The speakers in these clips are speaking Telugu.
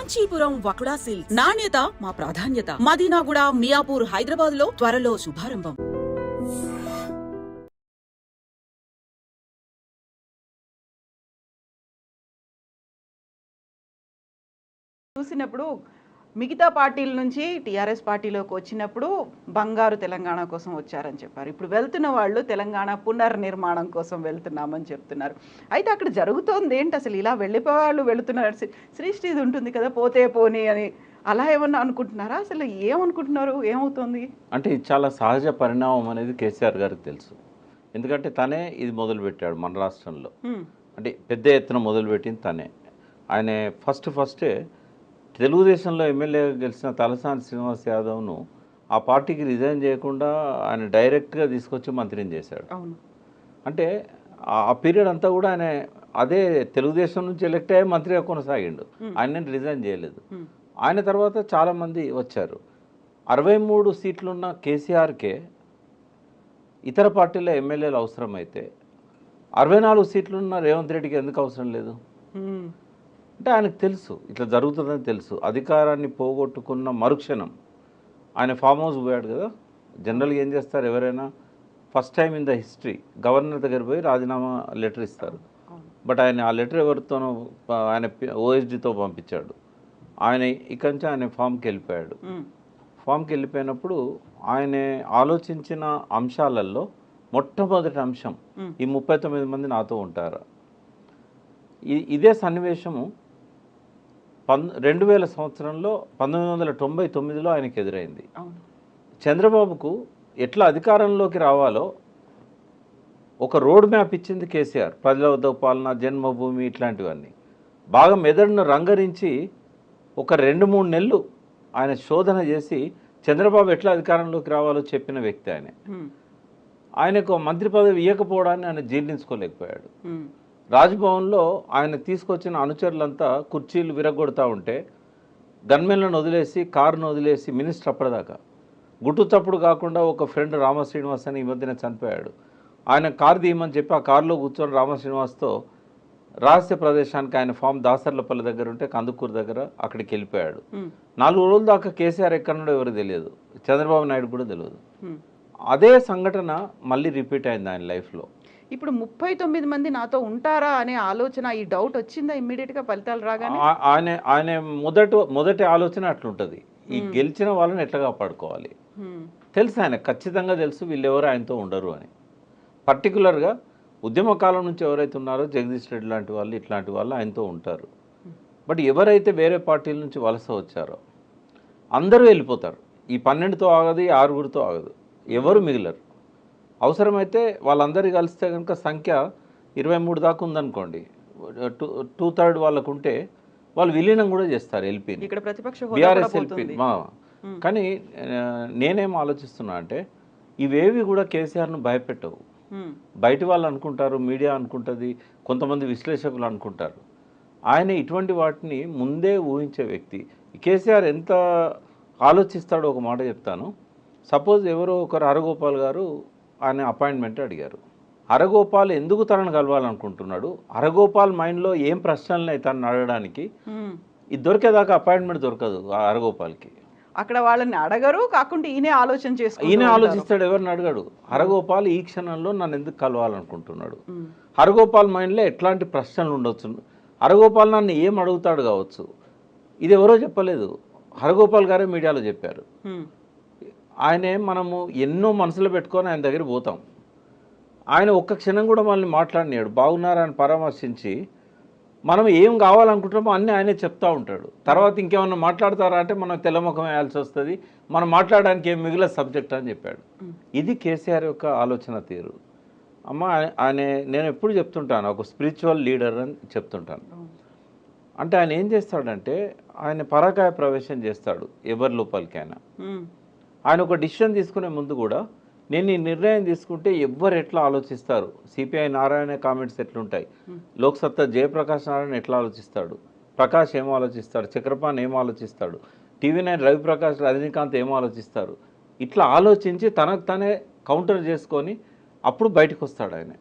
కాంచీపురం వకుడా సిల్క్స్ నాణ్యత మా ప్రాధాన్యత. మదీనాగూడ, మియాపూర్, హైదరాబాద్ లో త్వరలో శుభారంభం. చూసినప్పుడు మిగతా పార్టీల నుంచి టీఆర్ఎస్ పార్టీలోకి వచ్చినప్పుడు బంగారు తెలంగాణ కోసం వచ్చారని చెప్పారు. ఇప్పుడు వెళ్తున్న వాళ్ళు తెలంగాణ పునర్నిర్మాణం కోసం వెళ్తున్నామని చెప్తున్నారు. అయితే అక్కడ జరుగుతోంది ఏంటి అసలు? ఇలా వెళ్ళిపోయే వాళ్ళు వెళుతున్నారు. శ్రీశ్రీది ఉంటుంది కదా, పోతే పోనీ అని, అలా ఏమన్నా అనుకుంటున్నారా? అసలు ఏమనుకుంటున్నారు? ఏమవుతుంది అంటే ఇది చాలా సహజ పరిణామం అనేది కేసీఆర్ గారికి తెలుసు. ఎందుకంటే తనే ఇది మొదలుపెట్టాడు మన రాష్ట్రంలో. అంటే పెద్ద ఎత్తున మొదలుపెట్టింది తనే. ఆయన ఫస్టే తెలుగుదేశంలో ఎమ్మెల్యేగా గెలిచిన తలసాని శ్రీనివాస్ యాదవ్ను ఆ పార్టీకి రిజైన్ చేయకుండా ఆయన డైరెక్ట్గా తీసుకొచ్చి మంత్రిని చేశాడు. అంటే ఆ పీరియడ్ అంతా కూడా ఆయన అదే తెలుగుదేశం నుంచి ఎలక్ట్ అయ్యే మంత్రిగా కొనసాగిండు. ఆయన రిజైన్ చేయలేదు. ఆయన తర్వాత చాలామంది వచ్చారు. 63 సీట్లున్న కేసీఆర్కే ఇతర పార్టీల ఎమ్మెల్యేలు అవసరమైతే 64 సీట్లున్న రేవంత్ రెడ్డికి ఎందుకు అవసరం లేదు? అంటే ఆయనకు తెలుసు ఇట్లా జరుగుతుందని తెలుసు. అధికారాన్ని పోగొట్టుకున్న మరుక్షణం ఆయన ఫామ్ హౌస్ పోయాడు కదా. జనరల్గా ఏం చేస్తారు, ఎవరైనా first time in the history governor దగ్గర పోయి రాజీనామా లెటర్ ఇస్తారు. బట్ ఆయన ఆ లెటర్ ఎవరితోనో ఆయన ఓఎస్డీతో పంపించాడు. ఆయన ఇక్కడి నుంచి ఆయన ఫామ్కి వెళ్ళిపోయాడు. ఫామ్కి వెళ్ళిపోయినప్పుడు ఆయన ఆలోచించిన అంశాలలో మొట్టమొదటి అంశం ఈ 39 మంది నాతో ఉంటారు. ఇదే సన్నివేశము 2000 సంవత్సరంలో 1999లో ఆయనకి ఎదురైంది. చంద్రబాబుకు ఎట్లా అధికారంలోకి రావాలో ఒక రోడ్ మ్యాప్ ఇచ్చింది కేసీఆర్. ప్రజల వద్ద పాలన, జన్మభూమి, ఇట్లాంటివన్నీ బాగా మెదడును రంగరించి ఒక 2-3 నెలలు ఆయన శోధన చేసి చంద్రబాబు ఎట్లా అధికారంలోకి రావాలో చెప్పిన వ్యక్తి ఆయన. ఆయనకు మంత్రి పదవి ఇవ్వకపోవడాన్ని ఆయన జీర్ణించుకోలేకపోయాడు. రాజ్భవన్లో ఆయన తీసుకొచ్చిన అనుచరులంతా కుర్చీలు విరగొడతా ఉంటే గన్మెన్లను వదిలేసి, కారును వదిలేసి మినిస్టర్ అప్పటిదాకా గుట్టు తప్పుడు కాకుండా ఒక ఫ్రెండ్ రామశ్రీనివాస్ అని ఈ మధ్యన చనిపోయాడు. ఆయన కారు తీయమని చెప్పి ఆ కారులో కూర్చొని రామశ్రీనివాస్తో రహస్య ప్రదేశానికి ఆయన ఫామ్ దాసర్లపల్లి దగ్గర ఉంటే కందుకూరు దగ్గర అక్కడికి వెళ్ళిపోయాడు. 4 రోజుల దాకా కేసీఆర్ ఎక్కడున్నాడో ఎవరు తెలియదు, చంద్రబాబు నాయుడు కూడా తెలియదు. అదే సంఘటన మళ్ళీ రిపీట్ అయింది ఆయన లైఫ్లో. ఇప్పుడు 39 మంది నాతో ఉంటారా అనే ఆలోచన, ఈ డౌట్ వచ్చిందా ఇమ్మీడియట్గా ఫలితాలు రాగానే? ఆయన మొదటి ఆలోచన అట్లుంటుంది, ఈ గెలిచిన వాళ్ళని ఎట్లా కాపాడుకోవాలి. తెలుసు ఆయన ఖచ్చితంగా తెలుసు వీళ్ళెవరు ఆయనతో ఉండరు అని. పర్టికులర్గా ఉద్యమ కాలం నుంచి ఎవరైతే ఉన్నారో జగదీష్ రెడ్డి లాంటి వాళ్ళు, ఇట్లాంటి వాళ్ళు ఆయనతో ఉంటారు. బట్ ఎవరైతే వేరే పార్టీల నుంచి వలస వచ్చారో అందరూ వెళ్ళిపోతారు. ఈ 12తో ఆగదు, ఈ 6గురితో ఆగదు, ఎవరు మిగిలరు. అవసరమైతే వాళ్ళందరూ కలిస్తే కనుక సంఖ్య 23 దాకా ఉందనుకోండి, 2/3 వాళ్ళకు ఉంటే వాళ్ళు విలీనం కూడా చేస్తారు ఎల్పీని, బీఆర్ఎస్ ఎల్పీ. కానీ నేనేం ఆలోచిస్తున్నా అంటే ఇవేవి కూడా కేసీఆర్ను భయపెట్టవు. బయటి వాళ్ళు అనుకుంటారు, మీడియా అనుకుంటుంది, కొంతమంది విశ్లేషకులు అనుకుంటారు. ఆయన ఇటువంటి వాటిని ముందే ఊహించే వ్యక్తి. కేసీఆర్ ఎంత ఆలోచిస్తాడో ఒక మాట చెప్తాను. సపోజ్ ఎవరో ఒకరు హరగోపాల్ గారు ఆయన అపాయింట్మెంట్ అడిగారు. హరగోపాల్ ఎందుకు తనను కలవాలనుకుంటున్నాడు, హరగోపాల్ మైండ్లో ఏం ప్రశ్నలు అయితే తనను అడగడానికి, ఇది దొరికేదాకా అపాయింట్మెంట్ దొరకదు హరగోపాల్కి. అక్కడ వాళ్ళని అడగరు, కాకుండా ఈయనే ఆలోచిస్తాడు, ఎవరిని అడగడు. హరగోపాల్ ఈ క్షణంలో నన్ను ఎందుకు కలవాలనుకుంటున్నాడు, హరగోపాల్ మైండ్లో ఎట్లాంటి ప్రశ్నలు ఉండొచ్చు, హరగోపాల్ నన్ను ఏం అడుగుతాడు కావచ్చు. ఇది ఎవరో చెప్పలేదు, హరగోపాల్ గారే మీడియాలో చెప్పారు. ఆయనే మనము ఎన్నో మనసులో పెట్టుకొని ఆయన దగ్గర పోతాం. ఆయన ఒక్క క్షణం కూడా మనల్ని మాట్లాడినాడు, బాగున్నారా అని పరామర్శించి మనం ఏం కావాలనుకుంటామో అన్నీ ఆయనే చెప్తూ ఉంటాడు. తర్వాత ఇంకేమన్నా మాట్లాడతారా అంటే మనం తెల్లముఖం వేయాల్సి వస్తుంది, మనం మాట్లాడడానికి ఏం మిగిలిన సబ్జెక్ట్ అని చెప్పాడు. ఇది కేసీఆర్ యొక్క ఆలోచన తీరు. అమ్మ ఆయన నేను ఎప్పుడు చెప్తుంటాను, ఒక స్పిరిచువల్ లీడర్ అని చెప్తుంటాను. అంటే ఆయన ఏం చేస్తాడంటే ఆయన పరాకాయ ప్రవేశం చేస్తాడు ఎవరి లోపలికైనా. ఆయన ఒక డిసిషన్ తీసుకునే ముందు కూడా నేను ఈ నిర్ణయం తీసుకుంటే ఎవ్వరు ఎట్లా ఆలోచిస్తారు, సిపిఐ నారాయణ కామెంట్స్ ఎట్లుంటాయి, లోక్సత్తా జయప్రకాష్ నారాయణ ఎట్లా ఆలోచిస్తాడు, ప్రకాష్ ఏం ఆలోచిస్తాడు, చక్రపాణి ఏం ఆలోచిస్తాడు, TV9 రవిప్రకాష్, రజనీకాంత్ ఏం ఆలోచిస్తారు, ఇట్లా ఆలోచించి తనకు తనే కౌంటర్ చేసుకొని అప్పుడు బయటకు వస్తాడు ఆయన.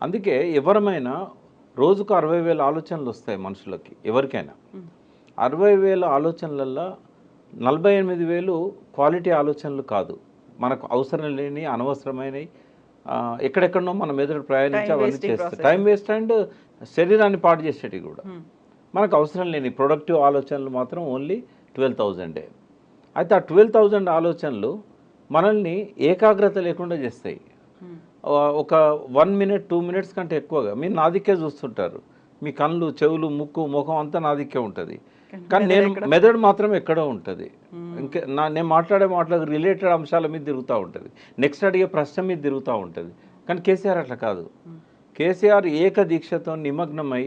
అందుకే ఎవరమైనా రోజుకు 60,000 ఆలోచనలు వస్తాయి మనుషులకి, ఎవరికైనా. 60,000 ఆలోచనలల్లో 48,000 క్వాలిటీ ఆలోచనలు కాదు, మనకు అవసరం లేని అనవసరమైనవి, ఎక్కడెక్కడనో మన మెదడు ప్రయాణించి అవన్నీ చేస్తాయి, టైం వేస్ట్ అండ్ శరీరాన్ని పాడు చేసేటివి కూడా. మనకు అవసరం లేని ప్రొడక్టివ్ ఆలోచనలు మాత్రం ఓన్లీ 12,000. అయితే ఆ 12,000 ఆలోచనలు మనల్ని ఏకాగ్రత లేకుండా చేస్తాయి. ఒక 1 మినిట్ 2 మినిట్స్ కంటే ఎక్కువగా మీరు నా దిక్కే చూస్తుంటారు, మీ కళ్ళు చెవులు ముక్కు ముఖం అంతా నా దిక్కే ఉంటుంది, కానీ నేను మెదడు మాత్రం ఎక్కడో ఉంటుంది. ఇంకా నేను మాట్లాడే మాటలకు రిలేటెడ్ అంశాల మీద తిరుగుతూ ఉంటుంది, నెక్స్ట్ అడిగే ప్రశ్న మీద తిరుగుతూ ఉంటుంది. కానీ కేసీఆర్ అట్లా కాదు. కేసీఆర్ ఏకదీక్షతో నిమగ్నమై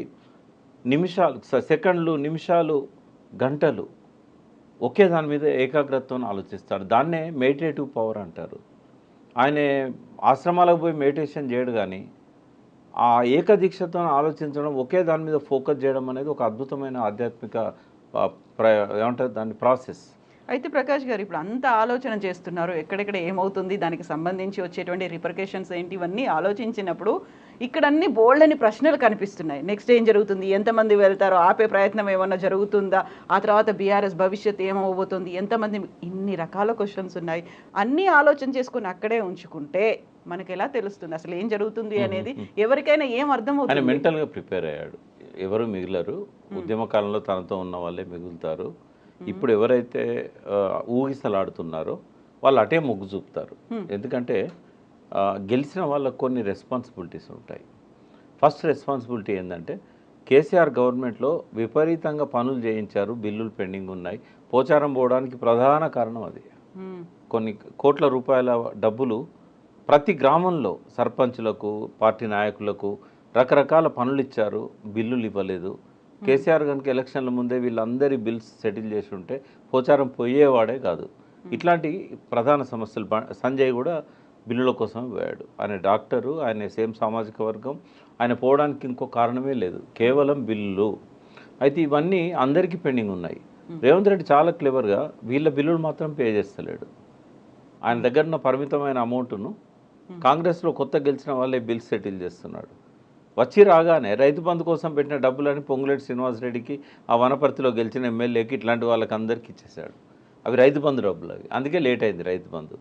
నిమిషాలు, సెకండ్లు, నిమిషాలు, గంటలు ఒకే దాని మీద ఏకాగ్రతతో ఆలోచిస్తాడు. దాన్నే మెడిటేటివ్ పవర్ అంటారు. ఆయన ఆశ్రమాలకు పోయి మెడిటేషన్ చేయడు, కానీ ఆ ఏకదీక్షతో ఆలోచించడం, ఒకే దాని మీద ఫోకస్ చేయడం అనేది ఒక అద్భుతమైన ఆధ్యాత్మిక ఏమంటారు దాని ప్రాసెస్. అయితే ప్రకాష్ గారు, ఇప్పుడు అంత ఆలోచన చేస్తున్నారు, ఎక్కడెక్కడ ఏమవుతుంది, దానికి సంబంధించి వచ్చేటువంటి రిపర్కేషన్స్ ఏంటి, ఇవన్నీ ఆలోచించినప్పుడు ఇక్కడ అన్ని బోల్డ్ అని ప్రశ్నలు కనిపిస్తున్నాయి. నెక్స్ట్ ఏం జరుగుతుంది, ఎంతమంది వెళ్తారో, ఆపే ప్రయత్నం ఏమన్నా జరుగుతుందా, ఆ తర్వాత బీఆర్ఎస్ భవిష్యత్తు ఏమవబోతుంది, ఎంతమంది, ఇన్ని రకాల క్వశ్చన్స్ ఉన్నాయి. అన్నీ ఆలోచన చేసుకుని అక్కడే ఉంచుకుంటే మనకి ఎలా తెలుస్తుంది అసలు ఏం జరుగుతుంది అనేది? ఎవరికైనా ఏం అర్థమవుతుంది? ఆయన మెంటల్గా ప్రిపేర్ అయ్యాడు. ఎవరు మిగిలరు, ఉద్యమ కాలంలో తనతో ఉన్న వాళ్ళే మిగులుతారు. ఇప్పుడు ఎవరైతే ఊగిసలాడుతున్నారో వాళ్ళు అటే మొగ్గు చూపుతారు. ఎందుకంటే గెలిచిన వాళ్ళకు కొన్ని రెస్పాన్సిబిలిటీస్ ఉంటాయి. ఫస్ట్ రెస్పాన్సిబిలిటీ ఏంటంటే కేసీఆర్ గవర్నమెంట్లో విపరీతంగా పనులు చేయించారు, బిల్లులు పెండింగ్ ఉన్నాయి. పోచారం పోవడానికి ప్రధాన కారణం అది. కొన్ని కోట్ల రూపాయల డబ్బులు ప్రతి గ్రామంలో సర్పంచులకు, పార్టీ నాయకులకు రకరకాల పనులు ఇచ్చారు, బిల్లులు ఇవ్వలేదు. కేసీఆర్ కనుక ఎలక్షన్ల ముందే వీళ్ళందరి బిల్స్ సెటిల్ చేసి ఉంటే పోచారం పోయేవాడే కాదు. ఇట్లాంటి ప్రధాన సమస్యలు. సంజయ్ కూడా బిల్లుల కోసం పోయాడు. ఆయన డాక్టరు, ఆయన సేమ్ సామాజిక వర్గం, ఆయన పోవడానికి ఇంకో కారణమే లేదు, కేవలం బిల్లులు. అయితే ఇవన్నీ అందరికీ పెండింగ్ ఉన్నాయి. రేవంత్ రెడ్డి చాలా క్లెవర్గా వీళ్ళ బిల్లులు మాత్రం పే చేస్తలేడు. ఆయన దగ్గర ఉన్న పరిమితమైన అమౌంట్ను కాంగ్రెస్లో కొత్త గెలిచిన వాళ్ళే బిల్స్ సెటిల్ చేస్తున్నాడు. వచ్చి రాగానే రైతు బంధు కోసం పెట్టిన డబ్బులని పొంగులేటి శ్రీనివాసరెడ్డికి, ఆ వనపర్తిలో గెలిచిన ఎమ్మెల్యేకి, ఇట్లాంటి వాళ్ళకి అందరికీ ఇచ్చేసాడు. అవి రైతు బంధు డబ్బులు అవి, అందుకే లేట్ అయింది రైతు బంధు.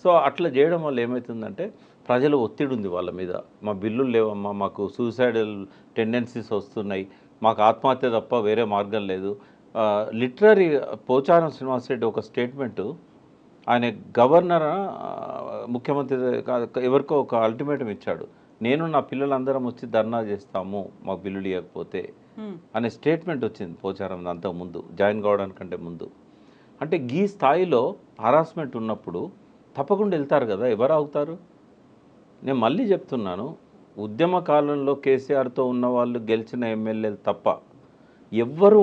సో అట్లా చేయడం వల్ల ఏమవుతుందంటే ప్రజలు ఒత్తిడి ఉంది వాళ్ళ మీద. మా బిల్లులు లేవమ్మా, మాకు సూసైడల్ టెండెన్సీస్ వస్తున్నాయి, మాకు ఆత్మహత్య తప్ప వేరే మార్గం లేదు. లిటరరీ పోచారం శ్రీనివాసరెడ్డి ఒక స్టేట్మెంటు, ఆయన గవర్నర్ ముఖ్యమంత్రి ఎవరికో ఒక అల్టిమేటం ఇచ్చాడు, నేను నా పిల్లలందరం వచ్చి ధర్నా చేస్తాము మాకు బిల్లులు ఇవ్వకపోతే అనే స్టేట్మెంట్ వచ్చింది పోచారం అంతకుముందు, జాయిన్ కావడానికంటే ముందు. అంటే ఈ స్థాయిలో హరాస్మెంట్ ఉన్నప్పుడు తప్పకుండా వెళ్తారు కదా, ఎవరు అవుతారు? నేను మళ్ళీ చెప్తున్నాను, ఉద్యమ కాలంలో కేసీఆర్తో ఉన్న వాళ్ళు గెలిచిన ఎమ్మెల్యేలు తప్ప ఎవ్వరూ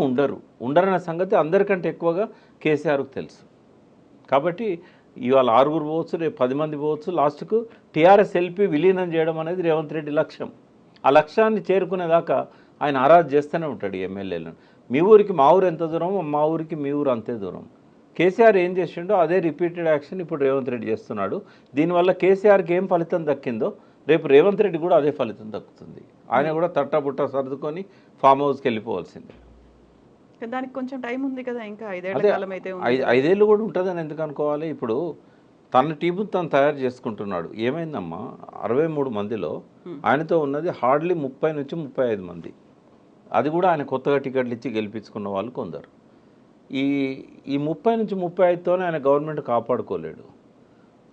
ఉండరన్న సంగతి అందరికంటే ఎక్కువగా కేసీఆర్కు తెలుసు. కాబట్టి ఇవాళ 6 పోవచ్చు, రేపు 10 మంది పోవచ్చు, లాస్ట్కు టీఆర్ఎస్ ఎల్పీ విలీనం చేయడం అనేది రేవంత్ రెడ్డి లక్ష్యం. ఆ లక్ష్యాన్ని చేరుకునేదాకా ఆయన ఆరాధన చేస్తూనే ఉంటాడు ఈ ఎమ్మెల్యేలను. మీ ఊరికి మా ఊరు ఎంత దూరం, మా ఊరికి మీ ఊరు అంతే దూరం. కేసీఆర్ ఏం చేసిండో అదే రిపీటెడ్ యాక్షన్ ఇప్పుడు రేవంత్ రెడ్డి చేస్తున్నాడు. దీనివల్ల కేసీఆర్కి ఏం ఫలితం దక్కిందో రేపు రేవంత్ రెడ్డి కూడా అదే ఫలితం దక్కుతుంది. ఆయన కూడా తట్టబుట్ట సర్దుకొని ఫామ్ హౌస్కి వెళ్ళిపోవాల్సిందే. దానికి కొంచెం టైం ఉంది కదా, ఇంకా 5 ఏళ్ల కాలం అయితే ఉంది. 5 ఏళ్ళు కూడా ఉంటుందని ఎందుకు అనుకోవాలి? ఇప్పుడు తన టీము తను తయారు చేసుకుంటున్నాడు. ఏమైందమ్మా, 63 మందిలో ఆయనతో ఉన్నది హార్డ్లీ 30 నుంచి 35 మంది. అది కూడా ఆయన కొత్తగా టికెట్లు ఇచ్చి గెలిపించుకున్న వాళ్ళు కొందరు. ఈ 30 నుంచి 35తోనే ఆయన గవర్నమెంట్ కాపాడుకోలేడు.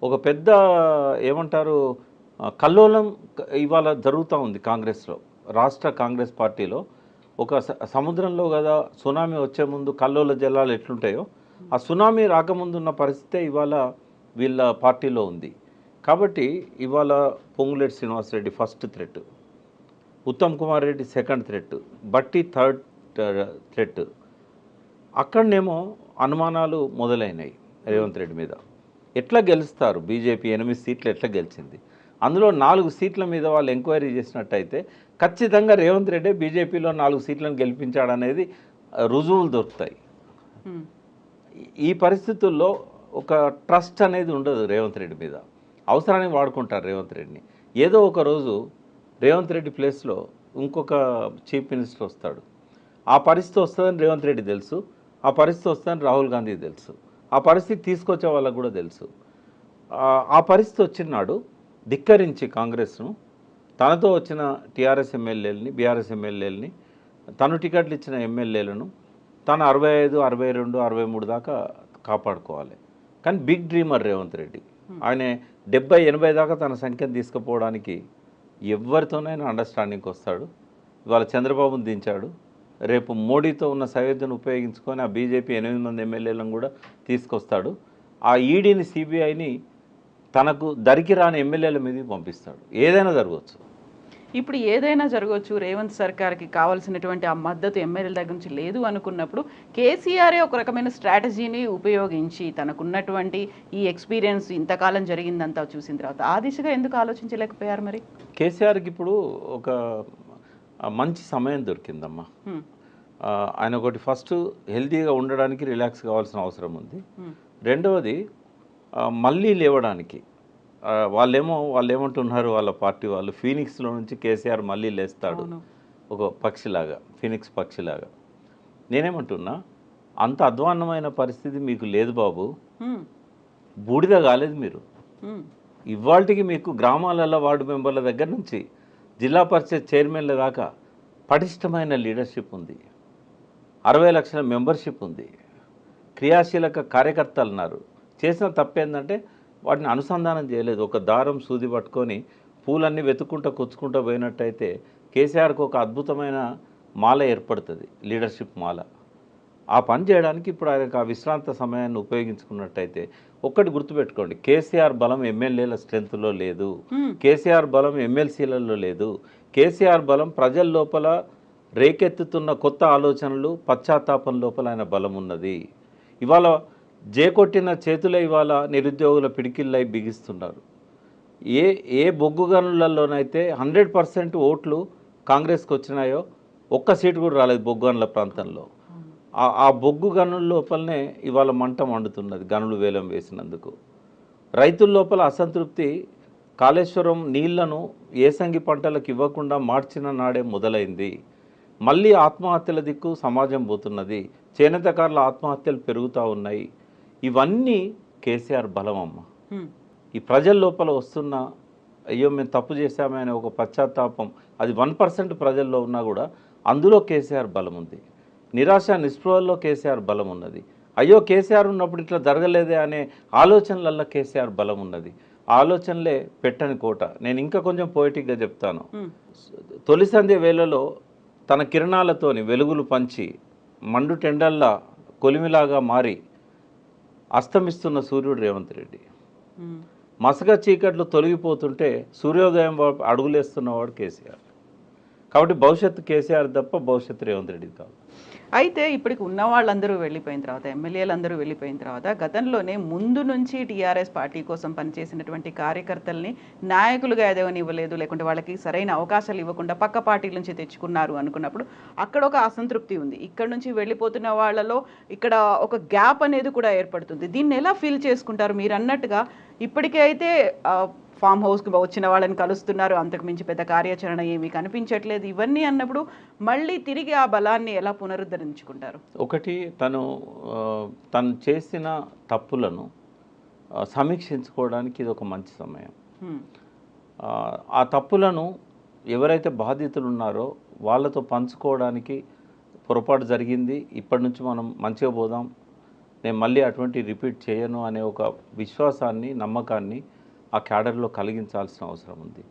ఒక పెద్ద ఏమంటారు కల్లోలం ఇవాళ జరుగుతూ ఉంది కాంగ్రెస్లో, రాష్ట్ర కాంగ్రెస్ పార్టీలో. ఒక సముద్రంలో కదా సునామీ వచ్చే ముందు కల్లోల జలాలు ఎట్లుంటాయో, ఆ సునామీ రాకముందు ఉన్న పరిస్థితే ఇవాళ వీళ్ళ పార్టీలో ఉంది. కాబట్టి ఇవాళ Ponguleti Srinivasa Reddy first threat, Uttam Kumar Reddy second threat, Bhatti third threat. అక్కడనేమో అనుమానాలు మొదలైనాయి రేవంత్ రెడ్డి మీద. ఎట్లా గెలుస్తారు? బీజేపీ 8 సీట్లు ఎట్లా గెలిచింది? అందులో 4 సీట్ల మీద వాళ్ళు ఎంక్వైరీ చేసినట్టయితే ఖచ్చితంగా రేవంత్ రెడ్డి బీజేపీలో 4 సీట్లను గెలిపించాడనేది రుజువులు దొరుకుతాయి. ఈ పరిస్థితుల్లో ఒక ట్రస్ట్ అనేది ఉండదు రేవంత్ రెడ్డి మీద. అవసరానికి వాడుకుంటారు రేవంత్ రెడ్డిని. ఏదో ఒక రోజు రేవంత్ రెడ్డి ప్లేస్లో ఇంకొక చీఫ్ మినిస్టర్ వస్తాడు. ఆ పరిస్థితి వస్తుందని రేవంత్ రెడ్డి తెలుసు, ఆ పరిస్థితి వస్తుందని రాహుల్ గాంధీ తెలుసు, ఆ పరిస్థితి తీసుకొచ్చే వాళ్ళకు కూడా తెలుసు. ఆ పరిస్థితి వచ్చినాడు ధిక్కరించి కాంగ్రెస్ను, తనతో వచ్చిన టీఆర్ఎస్ ఎమ్మెల్యేలని, బీఆర్ఎస్ ఎమ్మెల్యేలని, తను టికెట్లు ఇచ్చిన ఎమ్మెల్యేలను తను 65, 62, 63 దాకా కాపాడుకోవాలి. కానీ బిగ్ డ్రీమర్ రేవంత్ రెడ్డి. ఆయన 70, 80 దాకా తన సంఖ్యను తీసుకుపోవడానికి ఎవరితోనైనా అండర్స్టాండింగ్కి వస్తాడు. ఇవాళ చంద్రబాబును దించాడు, రేపు మోడీతో ఉన్న సయోధ్యను ఉపయోగించుకొని ఆ బీజేపీ 8 మంది ఎమ్మెల్యేలను కూడా తీసుకొస్తాడు. ఆ ఈడీని, సిబిఐని తనకు దరికి రాని ఎమ్మెల్యేల మీదకి పంపిస్తాడు. ఏదైనా జరగవచ్చు. ఇప్పుడు ఏదైనా జరగవచ్చు. రేవంత్ సర్కార్కి కావాల్సినటువంటి ఆ మద్దతు ఎమ్మెల్యేల దగ్గర నుంచి లేదు అనుకున్నప్పుడు కేసీఆరే ఒక రకమైన స్ట్రాటజీని ఉపయోగించి తనకున్నటువంటి ఈ ఎక్స్పీరియన్స్ ఇంతకాలం జరిగిందంతా చూసిన తర్వాత ఆ దిశగా ఎందుకు ఆలోచించలేకపోయారు మరి? కేసీఆర్కి ఇప్పుడు ఒక మంచి సమయం దొరికిందమ్మా. ఆయన ఒకటి ఫస్ట్ హెల్తీగా ఉండడానికి రిలాక్స్ కావాల్సిన అవసరం ఉంది. రెండవది మళ్ళీ లేవడానికి వాళ్ళు ఏమంటున్నారు, వాళ్ళ పార్టీ వాళ్ళు, ఫీనిక్స్లో నుంచి కేసీఆర్ మళ్ళీ లేస్తాడు ఒక పక్షిలాగా, ఫీనిక్స్ పక్షిలాగా. నేనేమంటున్నా, అంత అధ్వాన్నమైన పరిస్థితి మీకు లేదు బాబు, బూడిద కాలేదు మీరు. ఇవాళకి మీకు గ్రామాలలో వార్డు మెంబర్ల దగ్గర నుంచి జిల్లా పరిషత్ చైర్మన్ల దాకా పటిష్టమైన లీడర్షిప్ ఉంది, 60 లక్షల మెంబర్షిప్ ఉంది, క్రియాశీలక కార్యకర్తలు ఉన్నారు. చేసిన తప్పేందంటే వాటిని అనుసంధానం చేయలేదు. ఒక దారం సూది పట్టుకొని పూలన్నీ వెతుక్కుంటూ కొచ్చుకుంటూ పోయినట్టయితే కేసీఆర్కి ఒక అద్భుతమైన మాల ఏర్పడుతుంది, లీడర్షిప్ మాల. ఆ పని చేయడానికి ఇప్పుడు ఆయనకు ఆ విశ్రాంత సమయాన్ని ఉపయోగించుకున్నట్టయితే ఒక్కటి గుర్తుపెట్టుకోండి, కేసీఆర్ బలం ఎమ్మెల్యేల స్ట్రెంత్లో లేదు, కేసీఆర్ బలం ఎమ్మెల్సీలలో లేదు. కేసీఆర్ బలం ప్రజల లోపల రేకెత్తుతున్న కొత్త ఆలోచనలు, పశ్చాత్తాపం లోపల ఆయన బలం ఉన్నది. ఇవాళ జేకొట్టిన చేతులే ఇవాళ నిరుద్యోగుల పిడికిళ్ళై బిగిస్తున్నారు. ఏ బొగ్గు గనులలోనైతే 100% ఓట్లు కాంగ్రెస్కి వచ్చినాయో ఒక్క సీటు కూడా రాలేదు బొగ్గు గనుల ప్రాంతంలో. ఆ బొగ్గు గనుల లోపలనే ఇవాళ మంట మండుతున్నది, గనులు వేలం వేసినందుకు. రైతుల లోపల అసంతృప్తి కాళేశ్వరం నీళ్లను ఏసంగి పంటలకు ఇవ్వకుండా మార్చిన నాడే మొదలైంది. మళ్ళీ ఆత్మహత్యల దిక్కు సమాజం పోతున్నది, చేనేతకారుల ఆత్మహత్యలు పెరుగుతూ ఉన్నాయి. ఇవన్నీ కేసీఆర్ బలం అమ్మ. ఈ ప్రజల లోపల వస్తున్న అయ్యో మేము తప్పు చేశామనే ఒక పశ్చాత్తాపం, అది 1% ప్రజల్లో ఉన్నా కూడా అందులో కేసీఆర్ బలం ఉంది. నిరాశ నిస్పృహల్లో కేసీఆర్ బలం ఉన్నది. అయ్యో కేసీఆర్ ఉన్నప్పుడు ఇట్లా జరగలేదే అనే ఆలోచనలల్లో కేసీఆర్ బలం ఉన్నది. ఆలోచనలే పెట్టని కోట. నేను ఇంకా కొంచెం పోయిటిక్గా చెప్తాను. తొలి సంధ్య వేళలో తన కిరణాలతోని వెలుగులు పంచి మండు టెండల్లా కొలిమిలాగా మారి అస్తమిస్తున్న సూర్యుడు రేవంత్ రెడ్డి. మసక చీకట్లు తొలగిపోతుంటే సూర్యోదయం అడుగులేస్తున్నవాడు కేసీఆర్. కాబట్టి భవిష్యత్తు కేసీఆర్ తప్ప భవిష్యత్తు రేవంత్ రెడ్డి కాదు. అయితే ఇప్పటికి ఉన్న వాళ్ళందరూ వెళ్ళిపోయిన తర్వాత, ఎమ్మెల్యేలందరూ వెళ్ళిపోయిన తర్వాత, గతంలోనే ముందు నుంచి టీఆర్ఎస్ పార్టీ కోసం పనిచేసినటువంటి కార్యకర్తల్ని నాయకులుగా ఎదవనివ్వలేదు, లేకుంటే వాళ్ళకి సరైన అవకాశాలు ఇవ్వకుండా పక్క పార్టీల నుంచి తెచ్చుకున్నారు అనుకున్నప్పుడు అక్కడ ఒక అసంతృప్తి ఉంది. ఇక్కడ నుంచి వెళ్ళిపోతున్న వాళ్ళలో ఇక్కడ ఒక గ్యాప్ అనేది కూడా ఏర్పడుతుంది. దీన్ని ఎలా ఫీల్ చేసుకుంటారు? మీరు అన్నట్టుగా ఇప్పటికే అయితే ఫామ్ హౌస్కి వచ్చిన వాళ్ళని కలుస్తున్నారు, అంతకుమించి పెద్ద కార్యాచరణ ఏమీ కనిపించట్లేదు. ఇవన్నీ అన్నప్పుడు మళ్ళీ తిరిగి ఆ బలాన్ని ఎలా పునరుద్ధరించుకుంటారు? ఒకటి, తను చేసిన తప్పులను సమీక్షించుకోవడానికి ఇది ఒక మంచి సమయం. ఆ తప్పులను ఎవరైతే బాధితులు ఉన్నారో వాళ్ళతో పంచుకోవడానికి పొరపాటు జరిగింది, ఇప్పటి నుంచి మనం మంచిగా పోదాం, నేను మళ్ళీ అటువంటి రిపీట్ చేయను అనే ఒక విశ్వాసాన్ని, నమ్మకాన్ని ఆ క్యాడర్లో కలిగించాల్సిన అవసరం ఉంది.